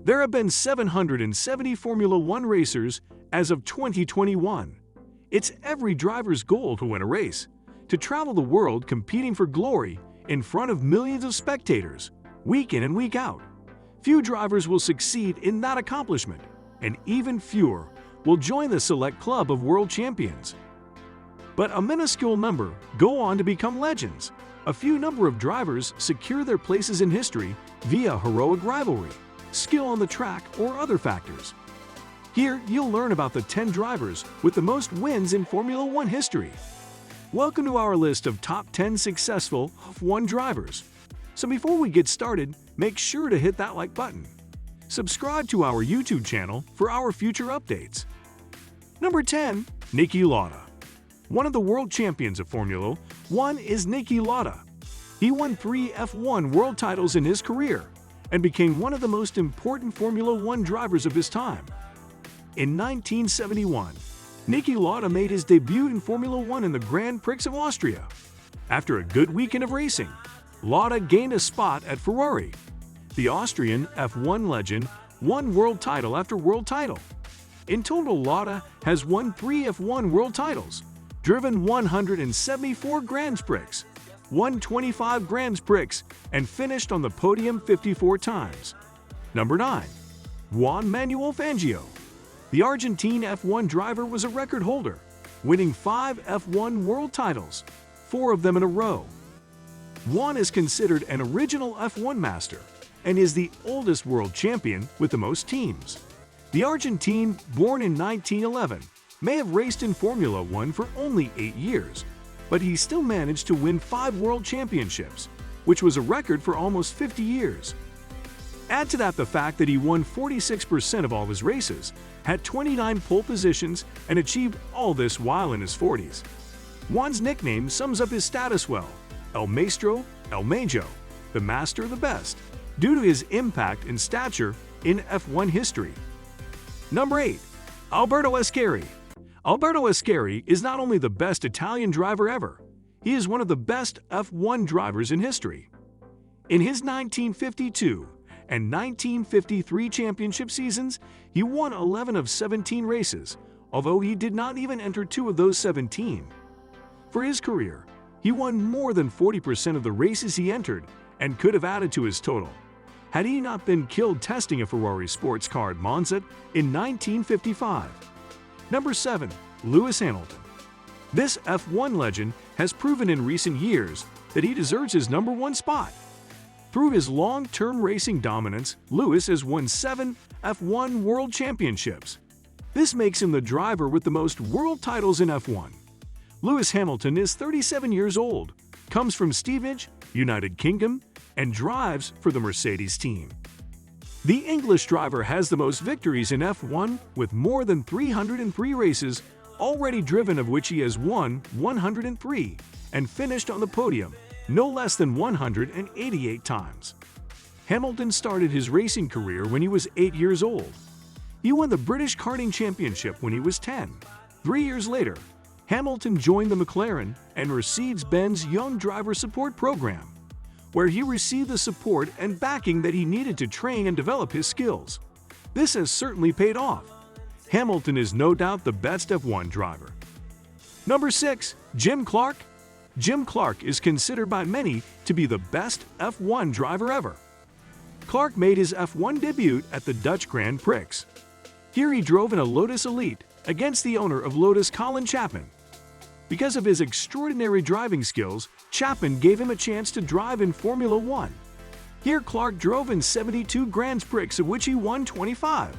There have been 770 Formula One racers as of 2021. It's every driver's goal to win a race, to travel the world competing for glory in front of millions of spectators, week in and week out. Few drivers will succeed in that accomplishment, and even fewer will join the select club of world champions. But a minuscule number go on to become legends. A few number of drivers secure their places in history via heroic rivalry, skill on the track, or other factors. Here, you'll learn about the 10 drivers with the most wins in Formula One history. Welcome to our list of top 10 successful F1 drivers. So before we get started, make sure to hit that like button. Subscribe to our YouTube channel for our future updates. Number 10. Niki Lauda. One of the world champions of Formula One is Niki Lauda. He won 3 F1 world titles in his career and became one of the most important Formula One drivers of his time. In 1971, Niki Lauda made his debut in Formula One in the Grand Prix of Austria. After a good weekend of racing, Lauda gained a spot at Ferrari. The Austrian F1 legend won world title after world title. In total, Lauda has won 3 F1 world titles, driven 174 Grand Prix, won 25 Grand Prix, and finished on the podium 54 times. Number 9. Juanmanuelfangio. The Argentine F1 driver was a record holder, winning 5 F1 world titles, 4 of them in a row. Juan is considered an original F1 master and is the oldest world champion with the most teams. The Argentine, born in 1911, may have raced in Formula One for only 8 years, but he still managed to win 5 world championships, which was a record for almost 50 years. Add to that the fact that he won 46% of all his races, had 29 pole positions, and achieved all this while in his 40s. Juan's nickname sums up his status well: El Maestro, El Majo, the master, the best, due to his impact and stature in F1 history. Number 8. Albertoascani. Albertoascani is not only the best Italian driver ever, he is one of the best F1 drivers in history. In his 1952 and 1953 championship seasons, he won 11 of 17 races, although he did not even enter 2 of those 17. For his career, he won more than 40% of the races he entered and could have added to his total, had he not been killed testing a Ferrari sports car at Monza in 1955. Number 7. Lewis Hamilton. This F1 legend has proven in recent years that he deserves his number 1 spot. Through his long-term racing dominance, Lewis has won 7 F1 World Championships. This makes him the driver with the most world titles in F1. Lewis Hamilton is 37 years old, comes from Stevenage, United Kingdom, and drives for the Mercedes team. The English driver has the most victories in F1 with more than 303 races already driven, of which he has won 103 and finished on the podium no less than 188 times. Hamilton started his racing career when he was 8 years old. He won the British Karting Championship when he was 10. 3 years later, Hamilton joined the McLaren and Mercedes-Benz Young Driver Support Program, where he received the support and backing that he needed to train and develop his skills. This has certainly paid off. Hamilton is no doubt the best F1 driver. Number 6. Jim Clark. Jim Clark is considered by many to be the best F1 driver ever. Clark made his F1 debut at the Dutch Grand Prix. Here he drove in a Lotus Elite against the owner of Lotus, Colin Chapman. Because of his extraordinary driving skills, Chapman gave him a chance to drive in Formula One. Here Clark drove in 72 Grand Prix, of which he won 25.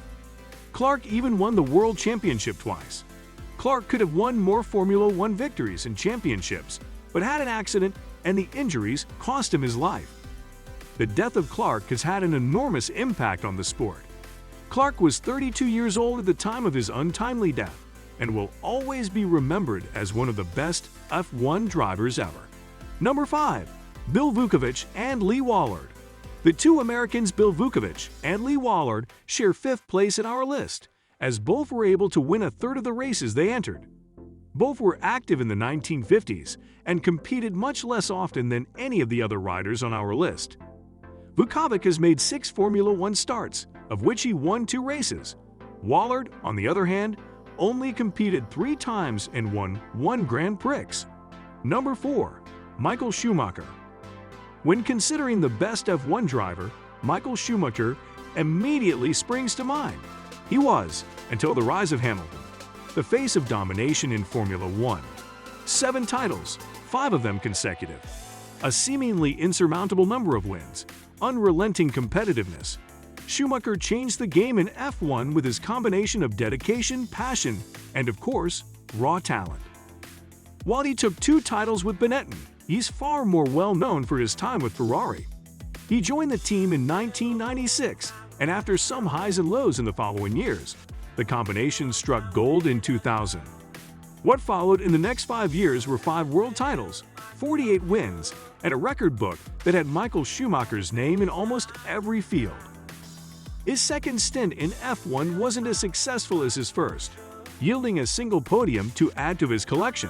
Clark even won the World Championship twice. Clark could have won more Formula One victories and championships, but had an accident and the injuries cost him his life. The death of Clark has had an enormous impact on the sport. Clark was 32 years old at the time of his untimely death and will always be remembered as one of the best F1 drivers ever. Number 5. Billvukovich and Lee Wallard. The two Americans Billvukovich and Lee Wallard share 5th place in our list, as both were able to win a third of the races they entered. Both were active in the 1950s and competed much less often than any of the other riders on our list. Vukovich has made 6 Formula One starts, of which he won 2 races. Wallard, on the other hand, only competed 3 times and won 1 Grand Prix. Number 4. Michael Schumacher. When considering the best F1 driver, Michael Schumacher immediately springs to mind. He was, until the rise of Hamilton, the face of domination in Formula One. 7 titles, 5 of them consecutive. A seemingly insurmountable number of wins, unrelenting competitiveness. Schumacher changed the game in F1 with his combination of dedication, passion, and of course, raw talent. While he took 2 titles with Benetton, he's far more well known for his time with Ferrari. He joined the team in 1996, and after some highs and lows in the following years, the combination struck gold in 2000. What followed in the next 5 years were 5 world titles, 48 wins, and a record book that had Michael Schumacher's name in almost every field. His second stint in F1 wasn't as successful as his first, yielding a single podium to add to his collection.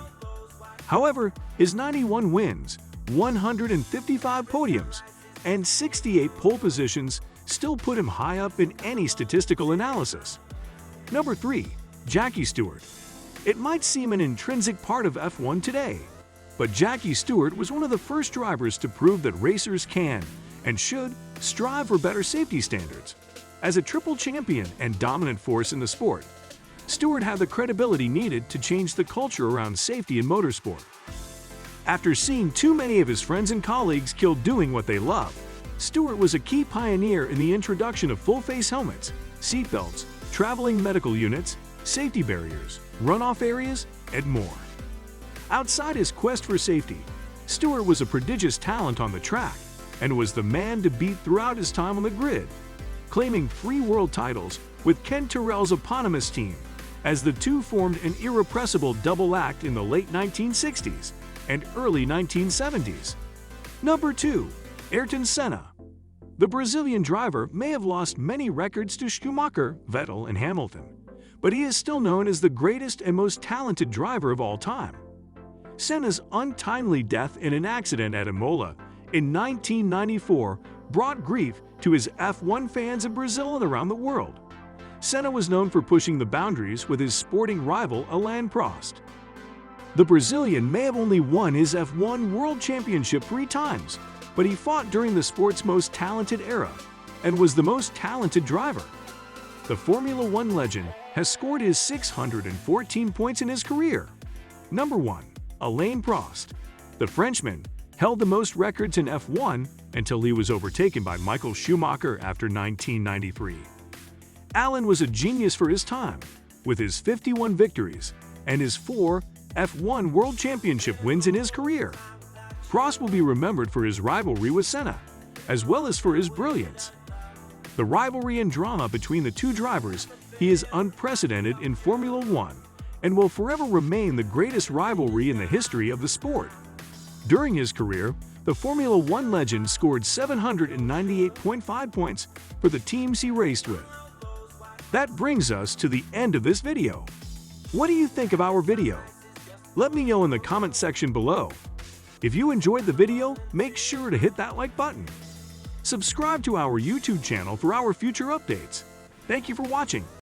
However, his 91 wins, 155 podiums, and 68 pole positions still put him high up in any statistical analysis. Number 3. Jackiestewart. It might seem an intrinsic part of F1 today, but Jackiestewart was one of the first drivers to prove that racers can, and should, strive for better safety standards. As a triple champion and dominant force in the sport, Stewart had the credibility needed to change the culture around safety in motorsport. After seeing too many of his friends and colleagues killed doing what they love, Stewart was a key pioneer in the introduction of full-face helmets, seatbelts, traveling medical units, safety barriers, runoff areas, and more. Outside his quest for safety, Stewart was a prodigious talent on the track and was the man to beat throughout his time on the grid, claiming 3 world titles with Ken Tyrrell's eponymous team, as the two formed an irrepressible double act in the late 1960s and early 1970s. Number 2. Ayrtonsenna. The Brazilian driver may have lost many records to Schumacher, Vettel, and Hamilton, but he is still known as the greatest and most talented driver of all time. Senna's untimely death in an accident at Imola in 1994 brought grief to his F1 fans in Brazil and around the world. Senna was known for pushing the boundaries with his sporting rival Alainprost. The Brazilian may have only won his F1 World Championship 3 times, but he fought during the sport's most talented era and was the most talented driver. The Formula One legend has scored his 614 points in his career. Number 1. Alainprost. The Frenchman held the most records in F1 until he was overtaken by Michael Schumacher after 1993. Alain was a genius for his time, with his 51 victories and his 4 F1 World Championship wins in his career. Prost will be remembered for his rivalry with Senna, as well as for his brilliance. The rivalry and drama between the two drivers is unprecedented in Formula One and will forever remain the greatest rivalry in the history of the sport. During his career, the Formula One legend scored 798.5 points for the teams he raced with. That brings us to the end of this video. What do you think of our video? Let me know in the comment section below. If you enjoyed the video, make sure to hit that like button. Subscribe to our YouTube channel for our future updates. Thank you for watching,